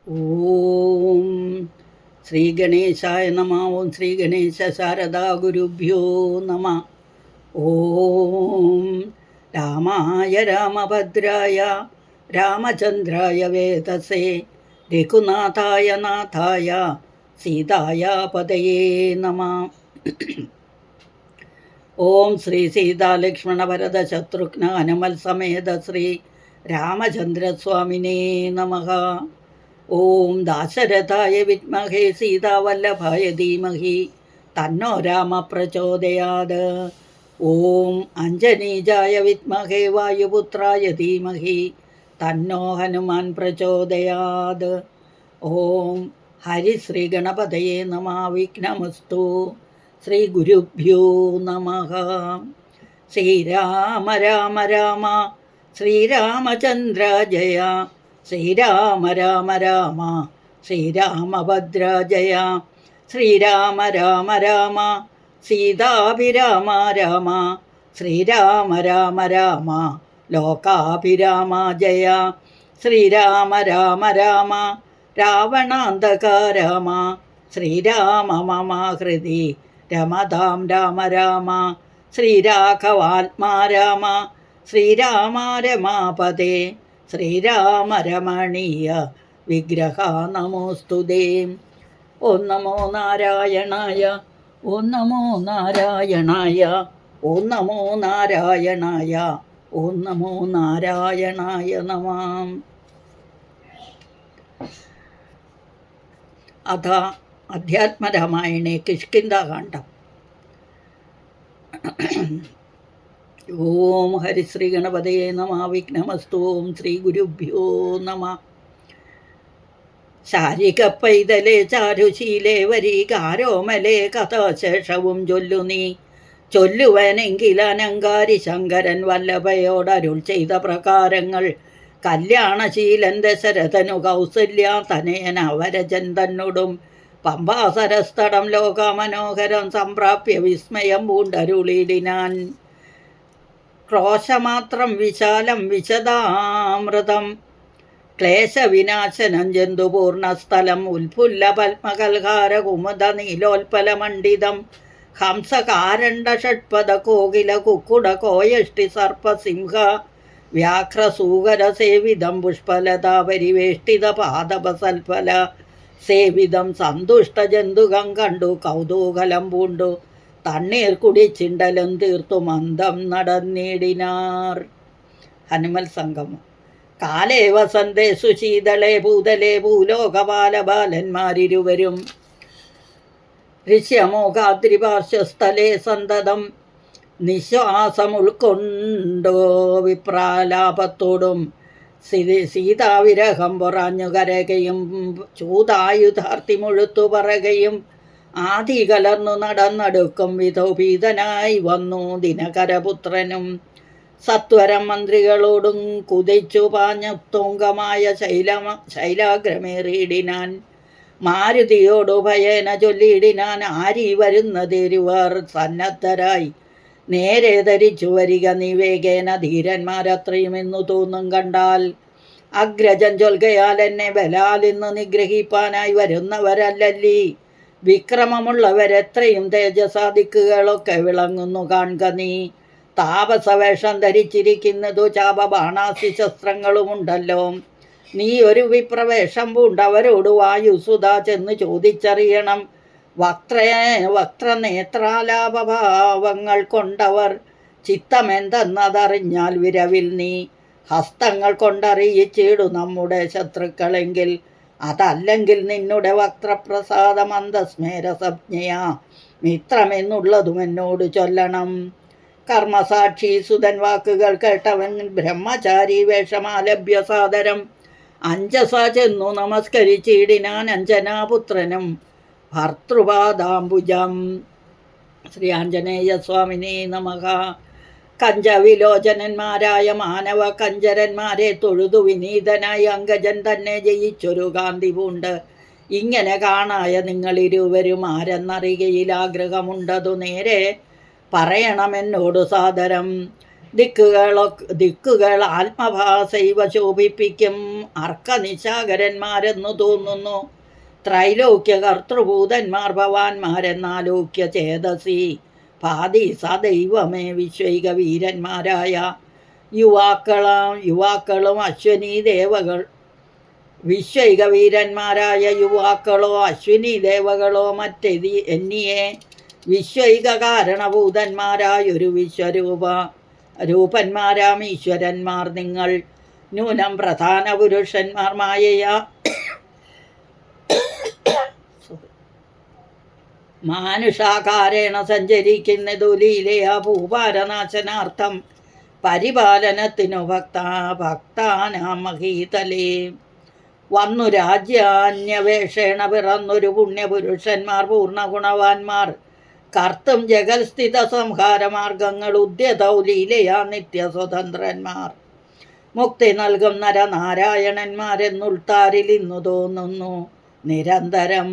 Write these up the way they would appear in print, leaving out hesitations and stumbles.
ഓം ശ്രീ ഗണേശായ നമ. ഓം ശ്രീ ഗണേശ ശാരദാ ഗുരുഭ്യോ നമ. ഓം രാമായ രാമഭദ്രായ രാമചന്ദ്രായ വേദസേ രഘുനാഥായ നാഥായ സീതായ പതയേ നമ. ഓം ശ്രീ സീതാലക്ഷ്മണ ഭരത ശത്രുഘ്ന ഹനുമൽ സമേത ശ്രീ രാമചന്ദ്രസ്വാമിനേ നമഃ. ഓം ദാശരഥായ വിദ്മഹേ സീതാവല്ലഭായ ധീമഹി തന്നോ രാമ പ്രചോദയാത്. ഓം അഞ്ജനീജായ വിദ്മഹേ വായുപുത്രായ ധീമഹി തന്നോ ഹനുമാൻ പ്രചോദയാത്. ഓം ഹരിശ്രീ ഗണപതയേ നമഃ. വിഘ്നമസ്തു. ശ്രീ ഗുരുഭ്യോ നമഃ. ശ്രീരാമ രാമ രാമ ശ്രീരാമചന്ദ്ര ജയ. ശ്രീരാമ രാമ രാമ ശ്രീരാമഭദ്ര ജയ. ശ്രീരാമ രാമ രാമ സീതാഭിരാമ രാമ. ശ്രീരാമ രാമ രാമ ലോകാഭിരാമ ജയ. ശ്രീരാമ രാമ രാമ രാവണാന്തക രാമ. ശ്രീരാമ മമ ഹൃദി രമതാം രാമ രാമ. ശ്രീരാഘവാത്മാ രാമ. ശ്രീരാമ രമാപദേ. ശ്രീരാമ രമണീയ വിഗ്രഹ നമോസ്തുതേ. ഓം നമോ നാരായണായ. ഓം നമോ നാരായണായ. ഓം നമോ നാരായണായ. ഓം നമോ നാരായണായ നമഃ. അഥ അധ്യാത്മരാമായണേ കിഷ്കിന്ധാകാണ്ഡം. ഓം ഹരിശ്രീ ഗണപതയേ നമഃ. വിഘ്നമസ്തു. ഓം ശ്രീ ഗുരുഭ്യോ നമഃ. ശാരിക പൈതലേ ചാരുശീലേ വരീകാരോമലേ കഥാശേഷവും ചൊല്ലു നീ. ചൊല്ലുവനെങ്കിൽ അനങ്കാരി ശങ്കരൻ വല്ലഭയോടരുൾ ചെയ്ത പ്രകാരങ്ങൾ. കല്യാണശീലൻ ദശരഥനു കൗസല്യ തനയൻ അവരജൻ തന്നോടും പമ്പാസരസ്തടം ലോകമനോഹരം സംപ്രാപ്യ വിസ്മയം പൂണ്ടരുളിടിനാൻ. ക്രോശമാത്രം വിശാലം വിശദാമൃതം ക്ലേശവിനാശനം ജന്തുപൂർണസ്ഥലം ഉൽഫുല്ല പത്മകൽഹാര കുമുദ നീലോൽപലമണ്ഡിതം ഹംസകാരണ്ഡ ഷഡ്പദ കോകില കുക്കുട കോയഷ്ടി സർപ്പസിംഹ വ്യാഘ്രസൂകര സേവിതം പുഷ്പലതാ പരിവേഷ്ടിത പാദപസൽഫല സേവിതം സന്തുഷ്ട ജന്തുകം കണ്ടു കൗതൂഹലം പൂണ്ടു തണ്ണീർ കുടിച്ചിണ്ടലും തീർത്തു മന്ദം നടന്നിടിനാർ. ഹനുമൽ സംഗമം. കാലേ വസന്തേ സുശീതളേ ഭൂതലേ ഭൂലോകപാലബാലന്മാരിരുവരും ഋഷ്യമോകാദ്രിപാർശ്വസ്ഥലേ സന്തതം നിശ്വാസം ഉൾക്കൊണ്ടോ വിപ്രാലാപത്തോടും സീതാവിരഹം പൊറാഞ്ഞു കരകയും ചൂതായുധാർത്തി മുഴുത്തു പറകയും ആദി കലർന്നു നടന്നടുക്കും വിധോപീതനായി വന്നു ദിനകരപുത്രനും. സത്വരം മന്ത്രികളോടും കുതിച്ചു പാഞ്ഞുത്തുങ്കമായ ശൈലാഗ്രമേറിയിടിനാൻ. മാരുതിയോടു ഭയേന ചൊല്ലിയിടിനാൻ. ആരി വരുന്നതിരുവർ സന്നദ്ധരായി നേരെ ധരിച്ചു വരിക നീ വേഗേന. ധീരന്മാരത്രയും എന്നു തോന്നും കണ്ടാൽ. അഗ്രജൻ ചൊൽകയാൽ എന്നെ ബലാൽ ഇന്ന് നിഗ്രഹിപ്പാനായി വരുന്നവരല്ലല്ലീ. വിക്രമമുള്ളവരെത്രയും തേജസാദിക്കുകളൊക്കെ വിളങ്ങുന്നു കാൺക നീ. താപസവേഷം ധരിച്ചിരിക്കുന്നതു ചാപബാണാസി ശസ്ത്രങ്ങളുമുണ്ടല്ലോ. നീ ഒരു വിപ്രവേഷം പൂണ്ടവരോട് വായുസുത ചെന്ന് ചോദിച്ചറിയണം. വക്രനേത്രാലാപഭാവങ്ങൾ കൊണ്ടവർ ചിത്തമെന്തെന്നതറിഞ്ഞാൽ വിരവിൽ നീ ഹസ്തങ്ങൾ കൊണ്ടറിയിച്ചിടു നമ്മുടെ ശത്രുക്കളെങ്കിൽ. അതല്ലെങ്കിൽ നിന്നുടെ വക്രപ്രസാദ മന്ദസ്മേരസജ്ഞയാ മിത്രമെന്നുള്ളതും എന്നോട് ചൊല്ലണം. കർമ്മസാക്ഷി സുതൻ വാക്കുകൾ കേട്ടവൻ ബ്രഹ്മചാരി വേഷമാലഭ്യ സാദരം അഞ്ജസ ചെന്നു നമസ്കരിച്ചിടിനാൻ അഞ്ജനാപുത്രനും ഭർത്തൃപാദാംബുജം. ശ്രീ ആഞ്ജനേയ സ്വാമിനേ നമഃ. കഞ്ചവിലോചനന്മാരായ മാനവ കഞ്ചരന്മാരെ തൊഴുതു വിനീതനായി അങ്കജൻ തന്നെ ജയിച്ചൊരു കാന്തി പൂണ്ട്. ഇങ്ങനെ കാണായ നിങ്ങളിരുവരും ആരെന്നറികയിൽ ആഗ്രഹമുണ്ടതു നേരെ പറയണമെന്നോടു സാദരം. ദിക്കുകൾ ആത്മഭാസൈവ ശോഭിപ്പിക്കും അർക്കനിശാകരന്മാരെന്നു തോന്നുന്നു. ത്രൈലോക്യ കർത്തൃഭൂതന്മാർ ഭവാന്മാരെന്നാലോക്യ ചേതസി പാതി സദൈവമേ വിശ്വൈക വീരന്മാരായ യുവാക്കളും അശ്വനീ ദേവകൾ വിശ്വൈക വീരന്മാരായ യുവാക്കളോ അശ്വിനി ദേവകളോ മറ്റെതി എന്നിയെ വിശ്വൈക കാരണഭൂതന്മാരായൊരു രൂപന്മാരാം ഈശ്വരന്മാർ നിങ്ങൾ. നൂനം പ്രധാന പുരുഷന്മാർ മായയാ മാനുഷാകാരേണ സഞ്ചരിക്കുന്നതു ലീലയാ ഭൂഭാരനാശനാർത്ഥം പരിപാലനത്തിനു ഭക്താനാം മഹീതലേ. വന്നു രാജ്യാന്യവേഷേണ പിറന്നൊരു പുണ്യപുരുഷന്മാർ പൂർണ്ണഗുണവാന്മാർ കർത്തും ജഗൽസ്ഥിത സംഹാരമാർഗങ്ങൾ ഉദ്യതൗ ലീലയാ നിത്യസ്വതന്ത്രന്മാർ. മുക്തി നൽകും നരനാരായണന്മാരെന്നുൾത്താരിൽ ഇന്നു തോന്നുന്നു നിരന്തരം.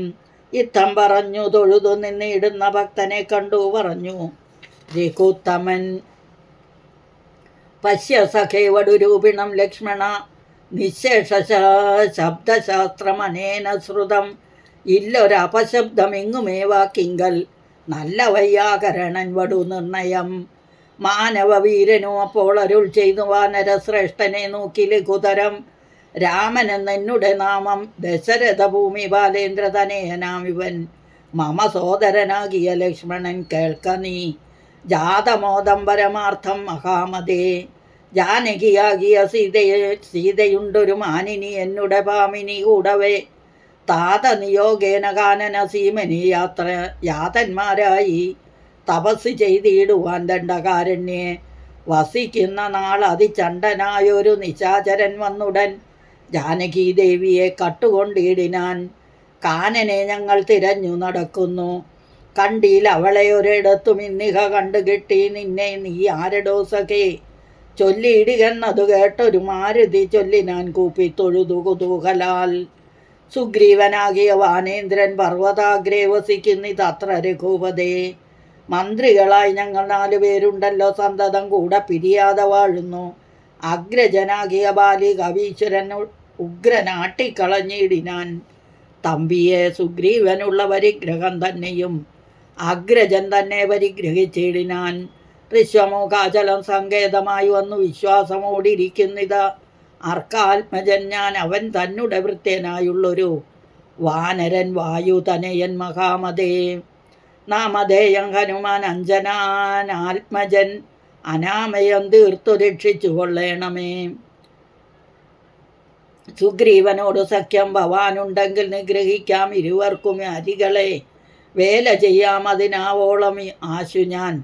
ഇത്തം പറഞ്ഞു തൊഴുതു നിന്നിടുന്ന ഭക്തനെ കണ്ടു പറഞ്ഞു രഘുത്തമൻ. പശ്യ സഖേ വടുരൂപിണം ലക്ഷ്മണ നിശേഷ ശബ്ദശാസ്ത്രമനേന ശ്രുതം. ഇല്ലൊരപശബ്ദമെങ്ങുമേ വാക്കിങ്കൽ നല്ല വയ്യാകരണൻ വടു നിർണയം. മാനവവീരനു അപ്പോൾ അരുൾ ചെയ്തു വാനരശ്രേഷ്ഠനെ നോക്കി ലഘുതരം. രാമനെന്നെന്നുടെ നാമം ദശരഥഭൂമി ബാലേന്ദ്രതനയനാമിവൻ. മമ സോദരനാകിയ ലക്ഷ്മണൻ കേൾക്ക നീ. ജാതമോദം പരമാർത്ഥം മഹാമതേ. ജാനകിയാകിയ സീതയുണ്ടൊരു മാനിനി എന്നുടെ ഭാമിനി കൂടവേ. താത നിയോഗേന കാനന സീമനി യാതന്മാരായി തപസ് ചെയ്തിടുവാൻ ദണ്ഡകാരണ്യെ. വസിക്കുന്ന നാൾ അതിചണ്ഡനായൊരു നിശാചരൻ വന്നുടൻ ജാനകി ദേവിയെ കട്ടുകൊണ്ടിടിനാൻ. കാനനെ ഞങ്ങൾ തിരഞ്ഞു നടക്കുന്നു, കണ്ടീൽ അവളെ ഒരിടത്തും ഇന്നിഹ കണ്ടുകിട്ടി. നിന്നെ നീ ആരടോ സഖേ ചൊല്ലിയിടുകെന്നതു കേട്ടൊരു മാരുതി ചൊല്ലിനാൻ കൂപ്പി തൊഴുതു കുതൂഹലാൽ. സുഗ്രീവനാകിയ വാനേന്ദ്രൻ പർവ്വതാഗ്രേ വസിക്കുന്നിതത്ര രഘുപതേ. മന്ത്രികളായി ഞങ്ങൾ 4 പേരുണ്ടല്ലോ, സന്തതം കൂടെ പിരിയാതെ വാഴുന്നു. അഗ്രജനാകിയ ബാലി കവീശ്വരൻ ഉഗ്രനാട്ടിക്കളഞ്ഞിടിനാൻ. തമ്പിയെ സുഗ്രീവനുള്ള പരിഗ്രഹം തന്നെയും അഗ്രജൻ തന്നെ പരിഗ്രഹിച്ചിടിനാൻ. ഋശ്വമുഖാചലം സങ്കേതമായി വന്നു വിശ്വാസമോടിരിക്കുന്നിത അർക്കാത്മജൻ ഞാൻ. അവൻ തന്നെ വൃത്യനായുള്ളൊരു വാനരൻ വായുതനയൻ മഹാമതേ. നാമധേയം ഹനുമാൻ അഞ്ജനാനാത്മജൻ. അനാമയം തീർത്തു രക്ഷിച്ചു കൊള്ളേണമേ. സുഗ്രീവനോട് സഖ്യം ഭവാനുണ്ടെങ്കിൽ നിഗ്രഹിക്കാം ഇരുവർക്കും അരികളെ. വേല ചെയ്യാം അതിനാവോളം ആശു ഞാൻ.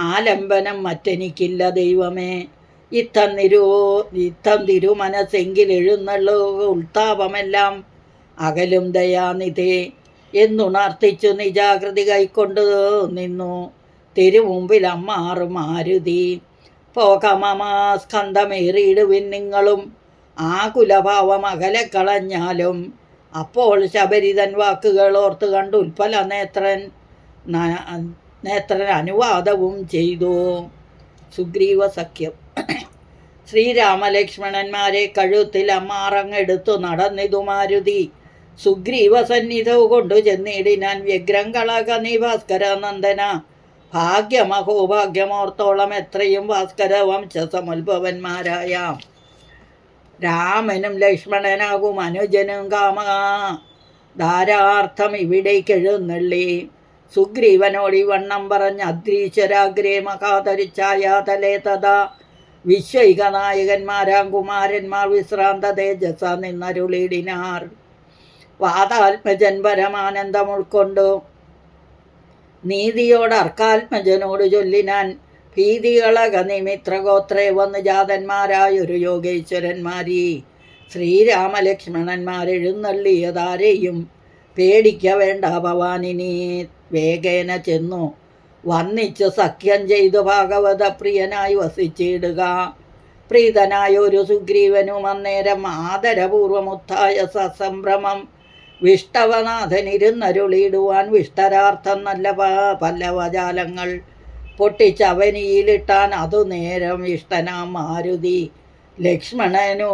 ആലംബനം മറ്റെനിക്കില്ല ദൈവമേ. ഇത്തം തിരുമനസ്സെങ്കിൽ എഴുന്നള്ളു ഉൾത്താപമെല്ലാം അകലും ദയാനിധേ എന്നുണർത്തിച്ചു നിജാകൃതി കൈക്കൊണ്ട് നിന്നു തിരുമുമ്പിൽ അമ്മാറും മാരുതി. പോകമമാ സ്കന്ധമേറിയിടുവിൻ നിങ്ങളും ആകുലഭാവം അകലെ കളഞ്ഞാലും. അപ്പോൾ ശബരിതൻ വാക്കുകൾ ഓർത്ത് കണ്ട് ഉൽപ്പല നേത്രൻ അനുവാദവും ചെയ്തു. സുഗ്രീവ സഖ്യം. ശ്രീരാമലക്ഷ്മണന്മാരെ കഴുത്തിൽ അമ്മാറങ്ങെടുത്തു നടന്നിതു മാരുതി. സുഗ്രീവ സന്നിധവും കൊണ്ടു ചെന്നിടിനാൻ. വ്യഗ്രം കളക നീ ഭാസ്കര നന്ദന. ഭാഗ്യമഹോഭാഗ്യമോർത്തോളം എത്രയും ഭാസ്കര വംശസമുത്ഭവന്മാരായ രാമനും ലക്ഷ്മണനാകും അനുജനും ധാരാർത്ഥം ഇവിടേക്കെഴുന്നള്ളി. സുഗ്രീവനോടി വണ്ണം പറഞ്ഞ് അദ്രീശ്വരാഗ്രേ മഹാതരിച്ചായാതലേ തഥാ വിശ്വൈക നായകന്മാരാം കുമാരന്മാർ വിശ്രാന്ത തേജസ നിന്നരുളിടിനാർ. വാതാത്മജൻ പരമാനന്ദം ഉൾക്കൊണ്ടു നീതിയോട് അർക്കാത്മജനോട് ചൊല്ലിനാൻ. ഭീതികളക നിമിത്രഗോത്രേ വന്ന് ജാതന്മാരായൊരു യോഗേശ്വരന്മാരീ. ശ്രീരാമലക്ഷ്മണന്മാരെഴുന്നള്ളിയതാരെയും പേടിക്ക വേണ്ട ഭവാനിനി. വേഗേന ചെന്നു വന്നിച്ച് സഖ്യം ചെയ്തു ഭാഗവത പ്രിയനായി വസിച്ചിടുക. പ്രീതനായ ഒരു സുഗ്രീവനും അന്നേരം ആദരപൂർവമുത്തായ സസംഭ്രമം വിഷ്ടവനാഥനിരുന്നരുളിയിടുവാൻ വിഷ്ടരാർത്ഥം നല്ല പല്ലവജാലങ്ങൾ പൊട്ടിച്ചവനിയിലിട്ടാൻ അതു നേരം ഇഷ്ടനാം മാരുതി. ലക്ഷ്മണനോ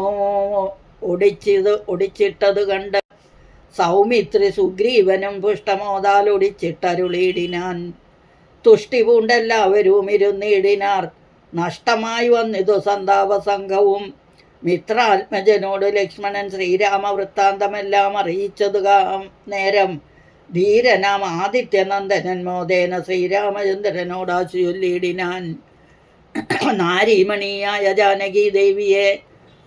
ഒടിച്ചിട്ടത് കണ്ട് സൗമിത്രി സുഗ്രീവനും പുഷ്ടമോതാൽ ഒടിച്ചിട്ടരുളിയിടിനാൻ. തുഷ്ടി പൂണ്ടെല്ലാവരും ഇരുന്നിടിനാർ. നഷ്ടമായി വന്നിതു സന്താപസംഘവും. മിത്രാത്മജനോട് ലക്ഷ്മണൻ ശ്രീരാമ വൃത്താന്തമെല്ലാം അറിയിച്ചത് നേരം ധീരനാം ആദിത്യനന്ദനൻ മോദേന ശ്രീരാമചന്ദ്രനോടാശു ചൊല്ലിയിടിനാൻ. നാരീമണിയായ ജാനകി ദേവിയെ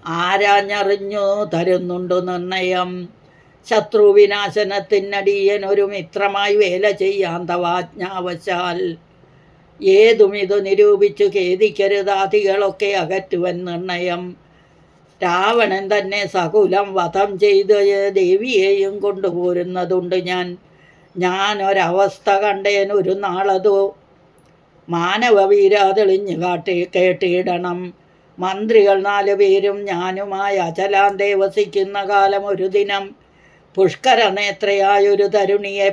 ആരാഞ്ഞറിഞ്ഞു തരുന്നുണ്ടു നിർണയം. ശത്രുവിനാശനത്തിനടിയൻ ഒരു മിത്രമായി വേല ചെയ്യാൻ തവാജ്ഞാവശാൽ. ഏതുമിതു നിരൂപിച്ചു ഖേദിക്കരുതാതികളൊക്കെ അകറ്റുവൻ നിർണയം. രാവണൻ തന്നെ സകുലം വധം ചെയ്ത് ദേവിയെയും കൊണ്ടുപോരുന്നതുണ്ട് ഞാനൊരവസ്ഥ കണ്ടേൻ ഒരു നാളതു. മാനവവീര തെളിഞ്ഞു കേട്ടിടണം. മന്ത്രികൾ 4 പേരും ഞാനുമായി അചലാന്തേ വസിക്കുന്ന കാലം ഒരു ദിനം പുഷ്കര നേത്രയായൊരു തരുണിയെ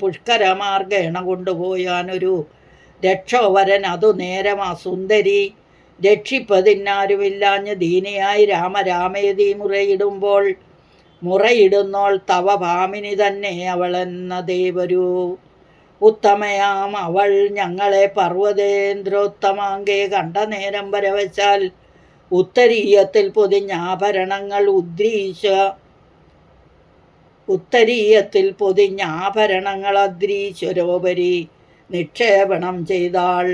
പുഷ്കരമാർഗേണ കൊണ്ടുപോയാനൊരു രക്ഷോവരൻ. അതു നേരം ആ സുന്ദരി രക്ഷിപ്പതിനാരുമില്ലാഞ്ഞ് ദീനയായി രാമേതി മുറയിടുന്നോൾ തവ ഭാമിനി തന്നെ അവളെന്ന ദേവരു. ഉത്തമയാം അവൾ ഞങ്ങളെ പർവ്വതേന്ദ്രോത്തമാങ്കെ കണ്ട നേരം വരവച്ചാൽ ഉത്തരീയത്തിൽ പൊതിഞ്ഞാഭരണങ്ങൾ അദ്രീശ്വരോപരി നിക്ഷേപണം ചെയ്താൾ.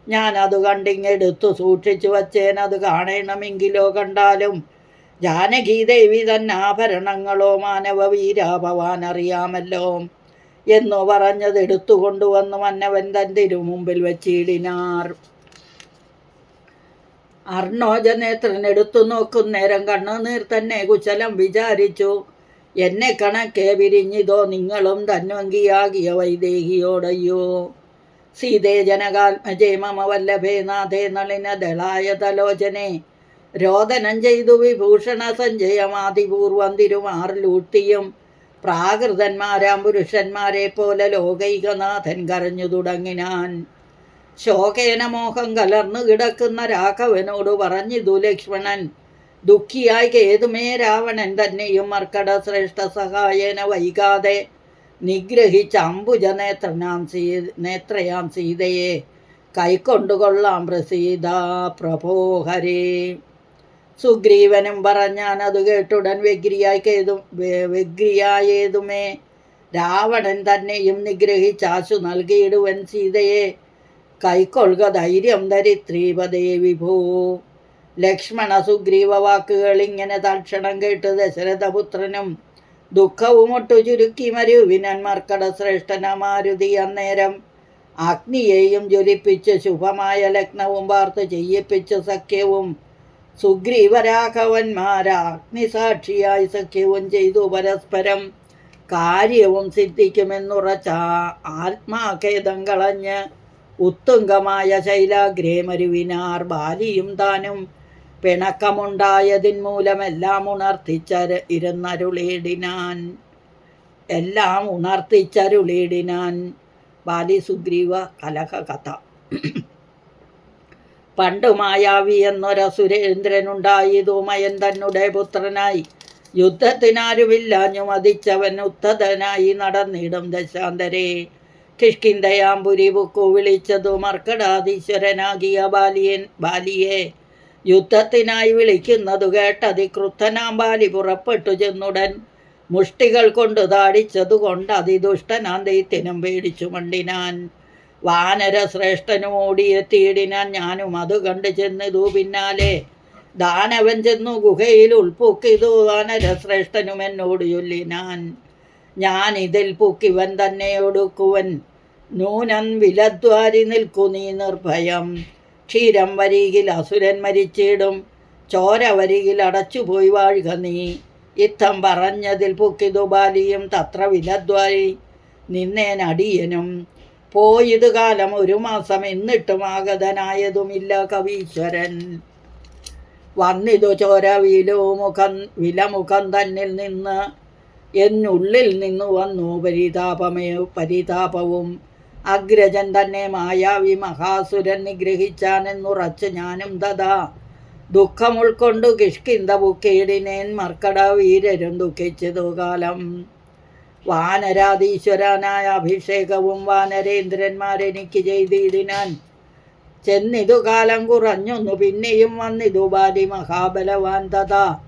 ഞാനത് കണ്ടിങ്ങെടുത്തു സൂക്ഷിച്ചു വച്ചേനത് കാണണമെങ്കിലോ കണ്ടാലും ജാനകീദേവി തന്നാഭരണങ്ങളോ മാനവവീരാഭവാൻ അറിയാമല്ലോ എന്നു പറഞ്ഞത് എടുത്തുകൊണ്ടുവന്നു മന്നവൻ തൻ തിരുമുമ്പിൽ വച്ചിടിനാർ. അർണോജനേത്രൻ എടുത്തു നോക്കുന്നേരം കണ്ണുനീർ തന്നെ കുശലം വിചാരിച്ചു. എന്നെ കണക്കെ വിരിഞ്ഞിതോ നിങ്ങളും തന്വങ്കിയാകിയ വൈദേഹിയോടയ്യോ. സീതേ ജനകാത്മജേ മമ വല്ലഭേ നാഥേ നളിന ദളായ തലോചനെ രോദനം ചെയ്തു വിഭൂഷണ സഞ്ജയമാതിപൂർവം തിരുമാറിലൂട്ടിയും പ്രാകൃതന്മാരാം പുരുഷന്മാരെ പോലെ ലോകൈകനാഥൻ കരഞ്ഞു തുടങ്ങിനാൻ. ശോകേന മോഹം കലർന്നു കിടക്കുന്ന രാഘവനോട് പറഞ്ഞിതു ലക്ഷ്മണൻ. ദുഃഖിയായി കേതുമേ രാവണൻ തന്നെയും മർക്കട ശ്രേഷ്ഠ സഹായേന വൈകാതെ നിഗ്രഹിച്ച നേത്രയാം സീതയെ കൈക്കൊണ്ടുകൊള്ളാം പ്രസീത പ്രഭോഹരേ. സുഗ്രീവനും പറഞ്ഞാനത് കേട്ടുടൻ വ്യഗ്രിയായേതുമേ രാവണൻ തന്നെയും നിഗ്രഹിച്ചാശു നൽകിയിടുവൻ സീതയെ കൈക്കൊള്ളുക ധൈര്യം ധരിത്രീപദേ വിഭൂ. ലക്ഷ്മണ സുഗ്രീവ വാക്കുകൾ ഇങ്ങനെ തൽക്ഷണം കേട്ട് ദശരഥപുത്രനും ദുഃഖവുമൊട്ടു ചുരുക്കി മരുവിനൻ മർക്കട ശ്രേഷ്ഠനമാരുതി അന്നേരം അഗ്നിയെയും ജ്വലിപ്പിച്ച് ശുഭമായ ലഗ്നവും വാർത്ത് ചെയ്യിപ്പിച്ച് സഖ്യവും സുഗ്രീവരാഘവന്മാരാഗ്നിസാക്ഷിയായി സഖ്യവും ചെയ്തു പരസ്പരം കാര്യവും സിദ്ധിക്കുമെന്നുറച്ച ആത്മാഖേദം കളഞ്ഞ് ഉത്തുംഗമായ ശൈലാഗ്രേ മരുവിനാർ. ബാലിയും താനും പിണക്കമുണ്ടായതിൻ മൂലമെല്ലാം ഉണർത്തിച്ചരുളിടിനാൻ. ബാലി സുഗ്രീവ കലഹ കഥ. പണ്ടു മായാവി എന്നൊരസുരേന്ദ്രനുണ്ടായി. ധൂമയൻ തന്നെ പുത്രനായി യുദ്ധത്തിനാരുമില്ലാഞ്ഞു മതിച്ചവൻ ഉത്തതനായി നടന്നിടും ദശാന്തരേ. കിഷ്കിന്ധയാമ്പുരി പുക്കു വിളിച്ചതു മർക്കടാധീശ്വരനാകിയ ബാലിയെ യുദ്ധത്തിനായി വിളിക്കുന്നതു കേട്ടതിക്രുദ്ധനാം ബാലി പുറപ്പെട്ടു ചെന്നുടൻ മുഷ്ടികൾ കൊണ്ടു താടിച്ചതു കൊണ്ട് അതിദുഷ്ടനാം ദൈത്യനും പേടിച്ചു മണ്ടിനാൻ. വാനരശ്രേഷ്ഠനും ഓടിയെത്തിയിടിനാൻ. ഞാനും അത് കണ്ടു ചെന്നിതു പിന്നാലെ. ദാനവൻ ചെന്നു ഗുഹയിൽ ഉൾപ്പൊക്കിതു വാനരശ്രേഷ്ഠനും എന്നോട് ചൊല്ലിനാൻ. ഞാനിതിൽ പൊക്കിവൻ തന്നെ ഒടുക്കുവൻ. നൂനം വിലദ്വാരി നിൽക്കു നീ നിർഭയം. ക്ഷീരം വരികിൽ അസുരൻ മരിച്ചിടും. ചോര വരികിൽ അടച്ചുപോയി വാഴുക നീ. ഇത്തം പറഞ്ഞതിൽ പൊക്കിതു ബാലിയും തത്ര വിലദ്വാരി നിന്നേൻ അടിയനും. പോയത് കാലം 1 മാസം എന്നിട്ടും ആഗതനായതുമില്ല കവീശ്വരൻ. വന്നിതു ചോര വിലമുഖം തന്നിൽ നിന്ന് എന്നുള്ളിൽ നിന്നു വന്നു പരിതാപവും. അഗ്രജൻ തന്നെ മായാവി മഹാസുരൻ നിഗ്രഹിച്ചാനെന്നുറച്ച് ഞാനും തഥാ ദുഃഖം ഉൾക്കൊണ്ടു കിഷ്കിന്ത ബുക്കേടിനേൻ മർക്കട വീരരും ദുഃഖിച്ചതു കാലം. വാനരാധീശ്വരനായ അഭിഷേകവും വാനരേന്ദ്രന്മാരെനിക്ക് ചെയ്തിടിനാൻ. ചെന്നിതു കാലം കുറഞ്ഞൊന്നു പിന്നെയും വന്നിതു ബാലി മഹാബലവാൻ തഥാ.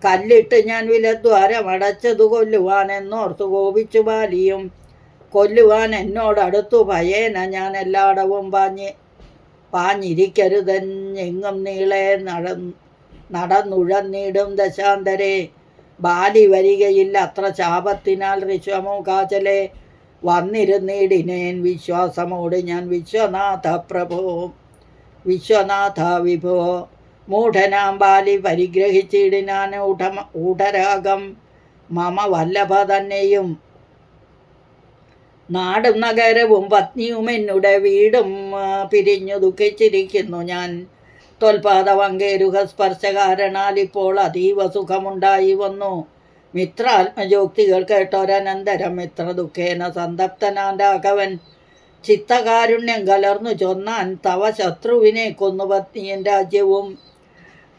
കല്ലിട്ട് ഞാൻ വിലദ്വാരമടച്ചതു കൊല്ലുവാൻ എന്നോർത്തു കോപിച്ചു ബാലിയും. കൊല്ലുവാൻ എന്നോടടുത്തു ഭയേന ഞാൻ എല്ലായിടവും പാഞ്ഞിരിക്കരുതെങ്ങും നീളെ നടന്നുഴന്നിടും ദശാന്തരെ. ബാലി വരികയില്ല അത്ര ശാപത്തിനാൽ ഋഷ്വമുഖാചലെ വന്നിരുന്നിടിനേൻ വിശ്വാസമോട് ഞാൻ. വിശ്വനാഥ പ്രഭോ വിശ്വനാഥ വിഭോ. മൂഢനാം ബാലി പരിഗ്രഹിച്ചിടിനാൻ ഊഢരാഗം മമ വല്ലഭ തന്നെയും. നാടും നഗരവും പത്നിയും എന്നുടെ വീടും പിരിഞ്ഞു ദുഃഖിച്ചിരിക്കുന്നു ഞാൻ. ത്വൽപാദവങ്കേരുഹ സ്പർശകാരണാൽ ഇപ്പോൾ അതീവ സുഖമുണ്ടായി വന്നു. മിത്രാത്മജോക്തികൾ കേട്ടൊരനന്തരം മിത്ര ദുഃഖേന സന്തപ്തനാൻ രാഘവൻ ചിത്തകാരുണ്യം കലർന്നു ചൊന്നാൻ. തവ ശത്രുവിനെ കൊന്നു പത്നിയും രാജ്യവും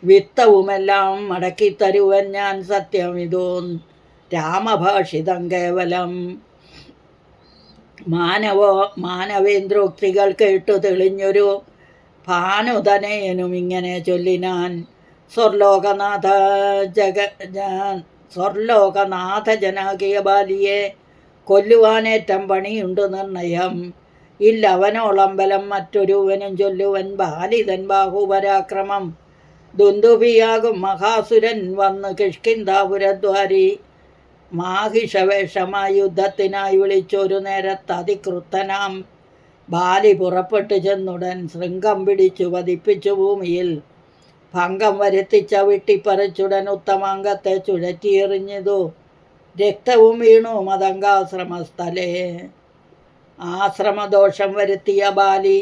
വിത്തവുമെല്ലാം മടക്കിത്തരുവൻ ഞാൻ. സത്യമിതോ രാമഭാഷിതം കേവലം. മാനവേന്ദ്രോക്തികൾ കേട്ടു തെളിഞ്ഞൊരു ഭാനുതനയനും ഇങ്ങനെ ചൊല്ലിനാൻ. സ്വർലോകനാഥ ജനാകിയ ബാലിയെ കൊല്ലുവാനേറ്റം പണിയുണ്ട് നിർണയം. ഇല്ലവനോളം ബലം മറ്റൊരുവനും ചൊല്ലുവൻ ബാലിതൻ ബാഹുപരാക്രമം. ദുന്ദുഭിയാകും മഹാസുരൻ വന്ന് കിഷ്കിന്ധാപുരദ്വാരി മാഹിഷവേഷമായി യുദ്ധത്തിനായി വിളിച്ചൊരു നേരത്ത് അതിക്രുത്തനാം ബാലി പുറപ്പെട്ടു ചെന്നുടൻ ശൃംഗം പിടിച്ചു പതിപ്പിച്ചു ഭൂമിയിൽ. ഭംഗം വരുത്തിച്ച വിട്ടിപ്പറിച്ചുടൻ ഉത്തമാംഗത്തെ ചുഴറ്റിയെറിഞ്ഞതു. രക്തവും വീണു മതങ്കാശ്രമസ്ഥലേ. ആശ്രമദോഷം വരുത്തിയ ബാലി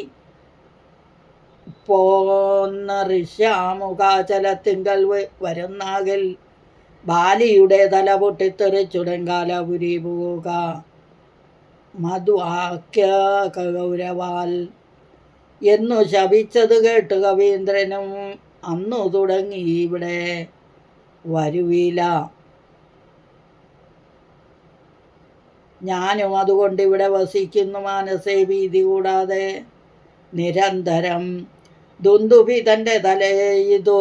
പോന്ന ഋഷ്യാമുഖാചലത്തിങ്കൽ വരുന്നാകിൽ ബാലിയുടെ തല പൊട്ടിത്തെറിച്ചുടൻ കാലപുരി പോക മധുവാക്യ കൗരവാൽ എന്നു ശപിച്ചത് കേട്ട് കവീന്ദ്രനും അന്നു തുടങ്ങി ഇവിടെ വരുവില. ഞാനും അതുകൊണ്ട് ഇവിടെ വസിക്കുന്നു മാനസേ ഭീതി കൂടാതെ നിരന്തരം. ദുന്ദുഭി തൻ്റെ തലയിതോ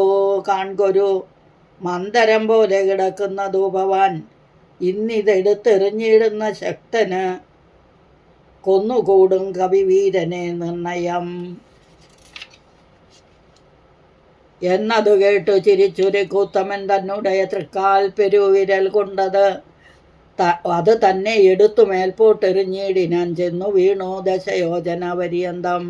കാൺകൊരു മന്ദരം പോലെ കിടക്കുന്നതു ഭവാൻ. ഇന്നിതെടുത്തെറിഞ്ഞിടുന്ന ശക്തന് കൊന്നുകൂടും കവിവീരനെ നിർണയം. എന്നതു കേട്ടു ചിരിച്ചുരു കൂത്തമൻ തന്നുടയ തൃക്കാൽ പെരുവിരൽ കൊണ്ടത് അത് തന്നെ എടുത്തു മേൽപോട്ടെറിഞ്ഞിടിനാൻ. ചെന്നു വീണു ദശയോജന പര്യന്തം.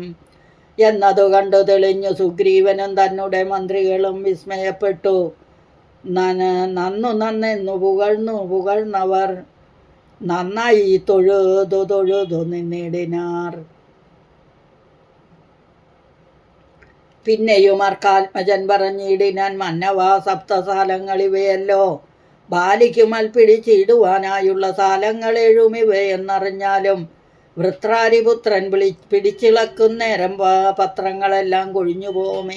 എന്നതു കണ്ടു തെളിഞ്ഞു സുഗ്രീവനും തന്നുടെ മന്ത്രികളും വിസ്മയപ്പെട്ടു. നന്നെന്നു പുകഴ്ന്നവർ നന്നായി തൊഴുതു നിന്നിടിനാർ. പിന്നെയും അർക്കാത്മജൻ പറഞ്ഞിടിനാൻ. മന്നവാ സപ്തസാലങ്ങളിവയല്ലോ ബാലിക്ക് മൽപ്പിടിച്ചിടുവാനായുള്ള സാലങ്ങളെഴുമിവയെന്നറിഞ്ഞാലും വൃത്രാരിപുത്രൻ പിടിച്ചിളക്കുന്നേരം പത്രങ്ങളെല്ലാം കൊഴിഞ്ഞു പോം.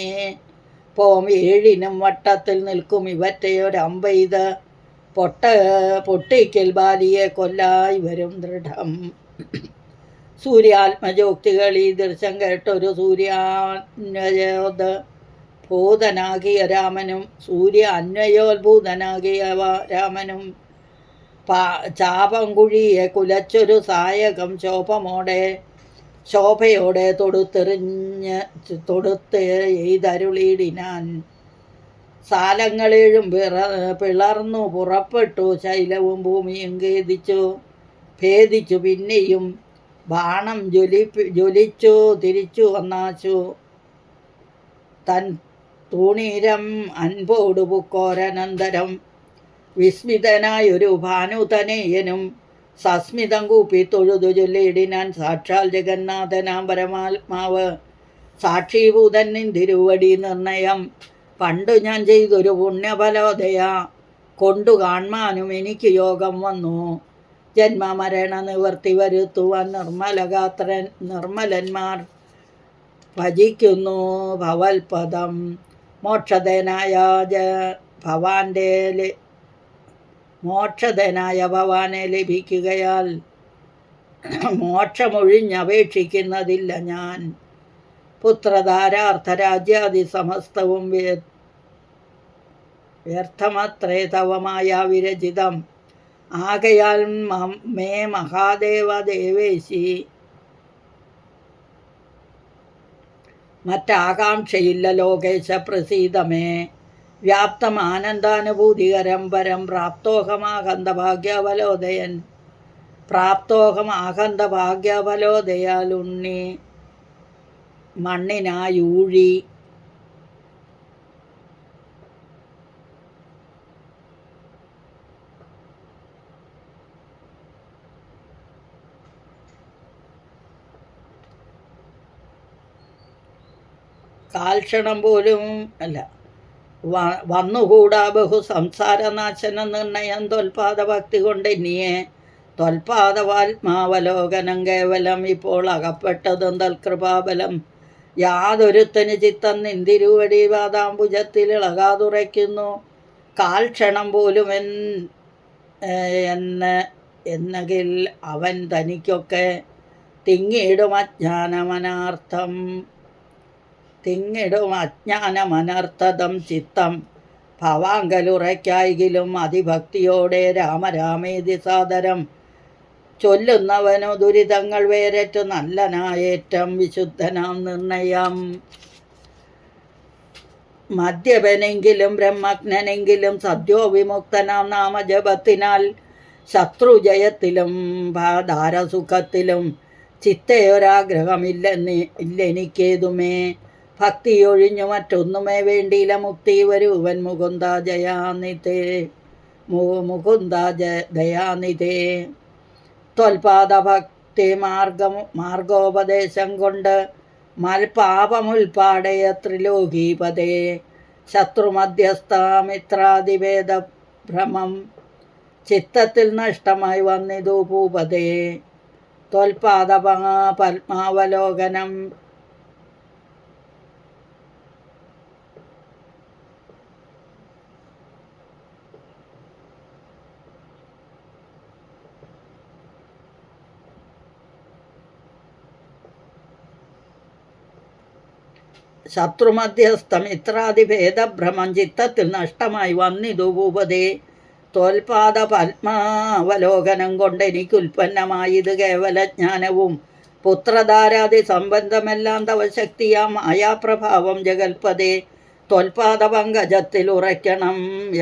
7 വട്ടത്തിൽ നിൽക്കും ഇവറ്റയൊരമ്പെയ്ത് പൊട്ടിക്കൽ ബാലിയെ കൊല്ലായി വരും ദൃഢം. സൂര്യാത്മജോക്തികൾ ഈ ദൃശ്യം കേട്ടൊരു സൂര്യാന്വയോദ്ഭൂതനാകിയ രാമനും ചാപം കുഴിയെ കുലച്ചൊരു സായകം ശോഭയോടെ തൊടുത്ത് എയ്തരുളിയിടിനാൻ. സാലങ്ങളേഴും പിളർന്നു പുറപ്പെട്ടു. ശൈലവും ഭൂമിയും ഭേദിച്ചു പിന്നെയും ബാണം ജ്വലിച്ചു തിരിച്ചു വന്നാച്ചു. തൻ തൂണീരം അൻപോടു പുക്കോരനന്തരം വിസ്മിതനായൊരു ഭാനുതനേയനും സസ്മിതം കൂപ്പി തൊഴുതു ചൊല്ലിയിടിനാൻ. സാക്ഷാൽ ജഗന്നാഥനാം പരമാത്മാവ് സാക്ഷീഭൂതൻ നിന്തിരുവടി നിർണയം. പണ്ടു ഞാൻ ചെയ്തൊരു പുണ്യഫലോദയ കൊണ്ടു കാൺമാനും എനിക്ക് യോഗം വന്നു. ജന്മമരണ നിവർത്തി വരുത്തുവാൻ നിർമ്മലന്മാർ ഭജിക്കുന്നു ഭവൽപദം. മോക്ഷധനായ ഭവാനെ ലഭിക്കുകയാൽ മോക്ഷമൊഴിഞ്ഞപേക്ഷിക്കുന്നതില്ല ഞാൻ. പുത്രധാരാർത്ഥരാജ്യാദി സമസ്തവും വ്യർത്ഥമത്രേ തവമായ വിരചിതം. ആകയാൽ മേ മഹാദേവ ദേവേശി മറ്റാകാംക്ഷയില്ല ലോകേശ പ്രസീതമേ. വ്യാപ്തം ആനന്ദാനുഭൂതികരം പരം പ്രാപ്തോഹമാകന്ദഭാഗ്യഫലോദയാലുണ്ണി മണ്ണിനായൂഴി. കാൽക്ഷണം പോലും അല്ല വന്നുകൂടാ ബഹു സംസാരനാശന നിർണയം ത്വൽപാദ ഭക്തി കൊണ്ടെന്നിയെ. ത്വൽപാദവാത്മാവലോകനം കേവലം ഇപ്പോൾ അകപ്പെട്ടതും തൽകൃപാബലം. യാതൊരുത്തന് ചിത്തം നിന്തിരുവടി പാദാംബുജത്തിൽ ഇളകാതുറയ്ക്കുന്നു. കാൽക്ഷണം പോലും എന്നകിൽ അവൻ തനിക്കൊക്കെ തിങ്ങിയിടും അജ്ഞാനമനർത്ഥതം ചിത്തം. ഭവാങ്കലുറയ്ക്കായെങ്കിലും അതിഭക്തിയോടെ രാമരാമേതി സാദരം ചൊല്ലുന്നവനു ദുരിതങ്ങൾ വേരറ്റു നല്ലനായേറ്റം വിശുദ്ധനാം നിർണയം. മദ്യപനെങ്കിലും ബ്രഹ്മജ്ഞനെങ്കിലും സദ്യോ വിമുക്തനാം നാമജപത്തിനാൽ ശത്രുജയത്തിലും ധാരസുഖത്തിലും ചിത്തയൊരാഗ്രഹമില്ലെനിക്കേതുമേ. ഭക്തിയൊഴിഞ്ഞു മറ്റൊന്നുമേ വേണ്ടിയില്ല മുക്തി വരുവൻ മുകുന്ദ ദയാനിധേ. ത്വൽപാദ ഭക്തി മാർഗോപദേശം കൊണ്ട് മൽപാപമുൽപാടയ ത്രിലോകീപതേ. ശത്രുമധ്യസ്ഥ മിത്രാദിഭേദ ഭ്രമം ചിത്തത്തിൽ നഷ്ടമായി വന്നിതു ഭൂപതേ. ത്വൽപാദ പത്മാവലോകനം ശത്രുമധ്യസ്ഥമിത്രാദിഭേദഭ്രമം ചിത്തത്തിൽ നഷ്ടമായി വന്നിതു ഭൂപതേ. ത്വൽപാദ പത്മാവലോകനം കൊണ്ടെനിക്കുൽപ്പന്നമായത് കേവലജ്ഞാനവും പുത്രധാരാദി സംബന്ധമെല്ലാം തവ ശക്തിയാം മായാപ്രഭാവം ജഗൽപതേ. ത്വൽപാദ പങ്കജത്തിൽ ഉറയ്ക്കണം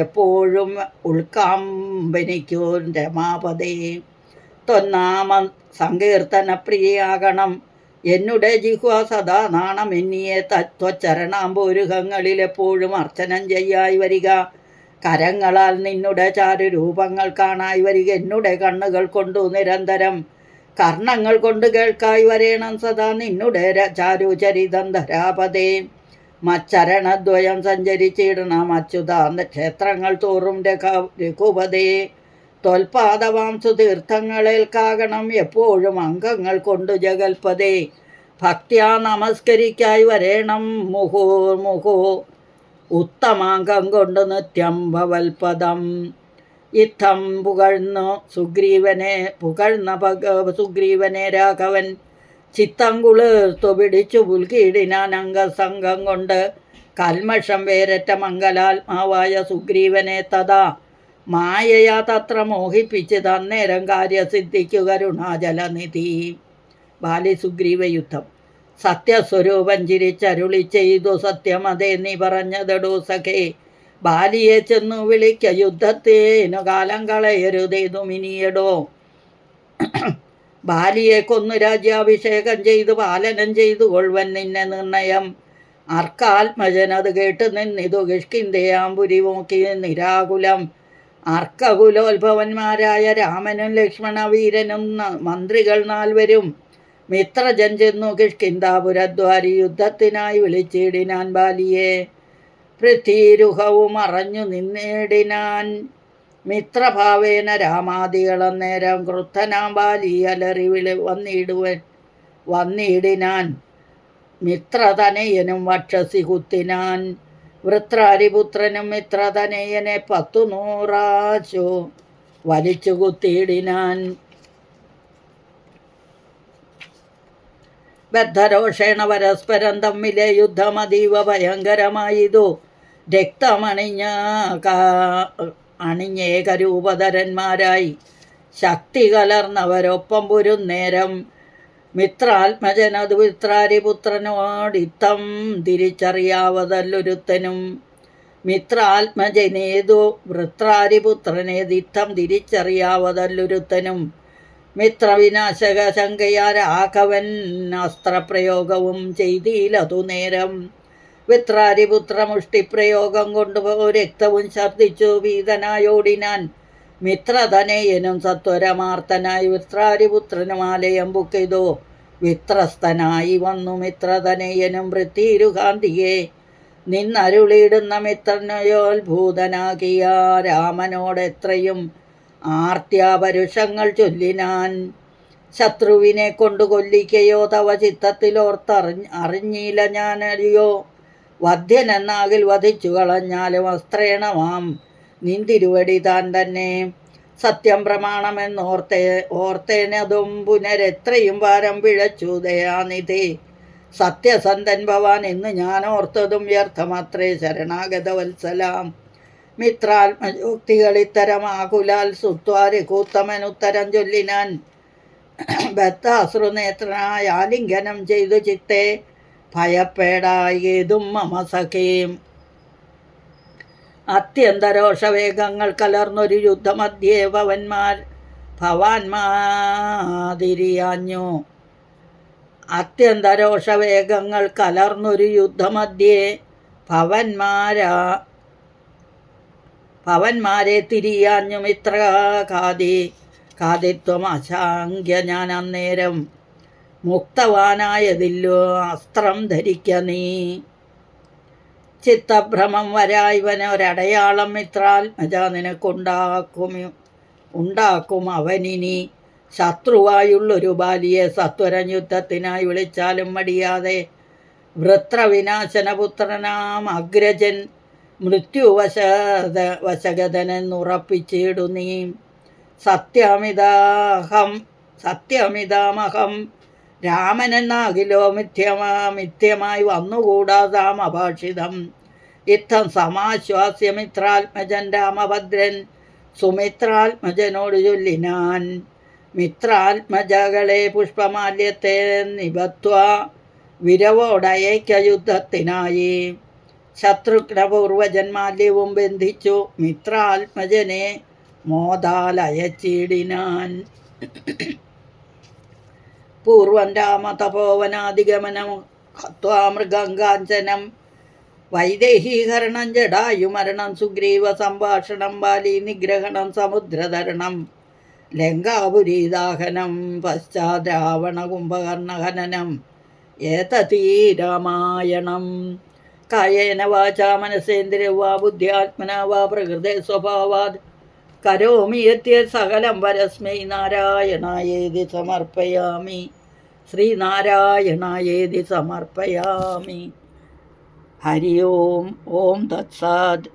എപ്പോഴും ഉൾക്കാമ്പനിക്കോ രമാപതേ. ത്വന്നാമ സങ്കീർത്തന പ്രിയയാകണം എന്നുടെ ജിഹ്വ സദാ നാണമെന്നിയെ. ത്വച്ചരണാംബോരുഹങ്ങളിൽ എപ്പോഴും അർച്ചനം ചെയ്യായി വരിക. കരങ്ങളാൽ നിന്നുടെ ചാരുരൂപങ്ങൾ കാണായി വരിക. എന്നുടെ കണ്ണുകൾ കൊണ്ടു നിരന്തരം കർണങ്ങൾ കൊണ്ട് കേൾക്കായി വരേണം സദാ നിന്നുടെ ചാരുചരിതം ധരാപതേ. മച്ചരണദ്വയം സഞ്ചരിച്ചിടണം അച്യുതാന്ത ക്ഷേത്രങ്ങൾ തോറും രഘുപതേ. ത്വൽപാദവാംസു തീർത്ഥങ്ങളേൽക്കാകണം എപ്പോഴും അംഗങ്ങൾ കൊണ്ടു ജഗൽപതേ. ഭക്ത്യാ നമസ്കരിക്കായി വരേണം മുഹോ ഉത്തമാംഗം കൊണ്ട് നിത്യം ഭവൽപദം. ഇത്തം പുകഴ്ന്ന സുഗ്രീവനെ രാഘവൻ ചിത്തം കുളിർത്തു പിടിച്ചു പുൽകീടിനാൻ അംഗസംഘം കൊണ്ട്. കൽമഷം വേരറ്റ മംഗലാത്മാവായ സുഗ്രീവനെ തഥാ മായയാ തത്ര മോഹിപ്പിച്ച് തന്നേരം കാര്യസിദ്ധിക്കു കരുണാജലനിധി. ബാലിസുഗ്രീവ യുദ്ധം. സത്യസ്വരൂപം ചിരിച്ചരുളി ചെയ്തു സത്യമതേ നീ പറഞ്ഞതെടോ സഖേ. ബാലിയെ ചെന്നു വിളിക്ക യുദ്ധത്തേനു കാലം കളയരുതേതുമിനിയടോ. ബാലിയെ കൊന്നു രാജ്യാഭിഷേകം ചെയ്തു പാലനം ചെയ്തു കൊള്ളുവൻ നിന്നെ നിർണയം. അർക്കാത്മജനത് കേട്ട് നിന്നിതു കിഷ്കിന്ധയാമ്പുരി നോക്കി നിരാകുലം. അർക്കകുലോത്ഭവന്മാരായ രാമനും ലക്ഷ്മണവീരനും മന്ത്രികൾ 4 മിത്രജൻ ചെന്നു കിഷ്കിന്ധാപുരദ്വാരി യുദ്ധത്തിനായി വിളിച്ചിടിനാൻ ബാലിയെ. പൃഥ്വീരുഹവും അറിഞ്ഞു നിന്നിടിനാൻ മിത്രഭാവേന രാമാദികളന്നേരം ക്രുദ്ധനാം ബാലി അലറി വന്നിടിനാൻ. മിത്രതനയനും വക്ഷസി കുത്തിനാൻ. വൃത്രാരിപുത്രനും മിത്രതനയനെ 100 വലിച്ചു കുത്തിയിടിനാൻ. ബദ്ധരോഷേണ പരസ്പരം തമ്മിലെ യുദ്ധം അതീവ ഭയങ്കരമായതു. അണിഞ്ഞേകരൂപധരന്മാരായി ശക്തി കലർന്നവരൊപ്പം പൊരുന്നേരം മിത്രാത്മജനതു മിത്രാരിപുത്രനോടിത്തം തിരിച്ചറിയാവതല്ലൊരുത്തനും. മിത്രാത്മജനേതു വൃത്രാരിപുത്രനേതിത്തം തിരിച്ചറിയാവതല്ലൊരുത്തനും. മിത്രവിനാശക ശങ്കയാ രാഘവൻ അസ്ത്രപ്രയോഗവും ചെയ്തിലതു നേരം. വൃത്രാരിപുത്രമുഷ്ടിപ്രയോഗം കൊണ്ട് രക്തവും ഛർദ്ദിച്ചു ഭീതനായോടിനാൻ. മിത്രതനയനും സത്വരമാർത്തനായി വൃത്രാരിപുത്രനും ആലയം ബുക്കിതു. വിത്രസ്തനായി വന്നു മിത്രതനയനും വൃത്തിരുകാന്തിയെ നിന്നരുളിയിടുന്ന മിത്രനയോത്ഭൂതനാകിയ രാമനോടെത്രയും ആർത്യാപരുഷങ്ങൾ ചൊല്ലിനാൻ. ശത്രുവിനെ കൊണ്ടു കൊല്ലിക്കയോ തവ ചിത്തത്തിലോർത്തറിഞ്ഞില്ല ഞാനറിയോ. വധ്യനെന്നാകിൽ വധിച്ചു കളഞ്ഞാലും വസ്ത്രേണമാം നിന്തിരുവടി താൻ തന്നെ. സത്യം പ്രമാണമെന്നോർത്തേനതും പുനരെത്രയും വാരം പിഴച്ചു ദയാനിധി. സത്യസന്ധൻ ഭവാൻ എന്ന് ഞാൻ ഓർത്തതും വ്യർത്ഥമത്രേ ശരണാഗതവത്സലാം. മിത്രാത്മജോക്തികൾ ഇത്തരം ആകുലാൽ സുത്വാരി കൂത്തമനുത്തരം ചൊല്ലിനാൻ. ബദ്ധാശ്രുനേത്രനായ ആലിംഗനം ചെയ്തു ചിത്തെ ഭയപ്പേടായേതും മമ സഖീം. അത്യന്തരോഷവേഗങ്ങൾ കലർന്നൊരു യുദ്ധമധ്യേ ഭവാന്മാതിരിയാഞ്ഞു. അത്യന്തരോഷവേഗങ്ങൾ കലർന്നൊരു യുദ്ധമധ്യേ ഭവന്മാരെ തിരിയാഞ്ഞു കാതിത്വം അശാങ്ക്യ ഞാൻ അന്നേരം. മുക്തവാനായതില്ലോ അസ്ത്രം ധരിക്ക നീ. ചിത്തഭ്രമം വരായ്വനൊരടയാളം മിത്രാത്മജ നിനക്കുണ്ടാക്കും അവനിനി. ശത്രുവായുള്ളൊരു ബാലിയെ സത്വരം യുദ്ധത്തിനായി വിളിച്ചാലും മടിയാതെ. വൃത്രവിനാശനപുത്രനാം അഗ്രജൻ മൃത്യുവശഗതനെന്നുറപ്പിച്ചിടു നീ. സത്യമിതാമഹം രാമനെന്നാകിലോ മിഥ്യമായി വന്നുകൂടാതാം അഭാഷിതം. ഇത്തം സമാശ്വാസ്യമിത്രാത്മജൻ രാമഭദ്രൻ സുമിത്രാത്മജനോട് ചൊല്ലിനാൻ. മിത്രാത്മജകളെ പുഷ്പമാല്യത്തെ നിബത്വ വിരവോടയയ്ക്ക യുദ്ധത്തിനായി. ശത്രുഘ്നപൂർവജന്മാല്യവും ബന്ധിച്ചു മിത്രാത്മജനെ മോദാലയച്ചിടിനാൻ. പൂർവം രാമതപോവനാധിഗമനം ഹത്വാ മൃഗങ്കാഞ്ചനം. വൈദേഹീകരണം ജടായുമരണം സുഗ്രീവ സംഭാഷണം ബാലി നിഗ്രഹണം സമുദ്രതരണം. ലങ്കാപുരീദാഹനം പശ്ചാത് രാവണ കുംഭകർണഹനനം. ഏതീ രാമായണം. കായേന വാചാ മനസേന്ദ്രിയ വാ ബുദ്ധ്യാത്മനാ വാ പ്രകൃതേ സ്വഭാവാത് കരോമി യദ്യത് സകലം പരസ്മൈ നാരായണായേതി സമർപ്പയാമി. ശ്രീനാരായണായേതി സമർപ്പയാമി. ഹരി ഓം. ഓം തത്സാത്.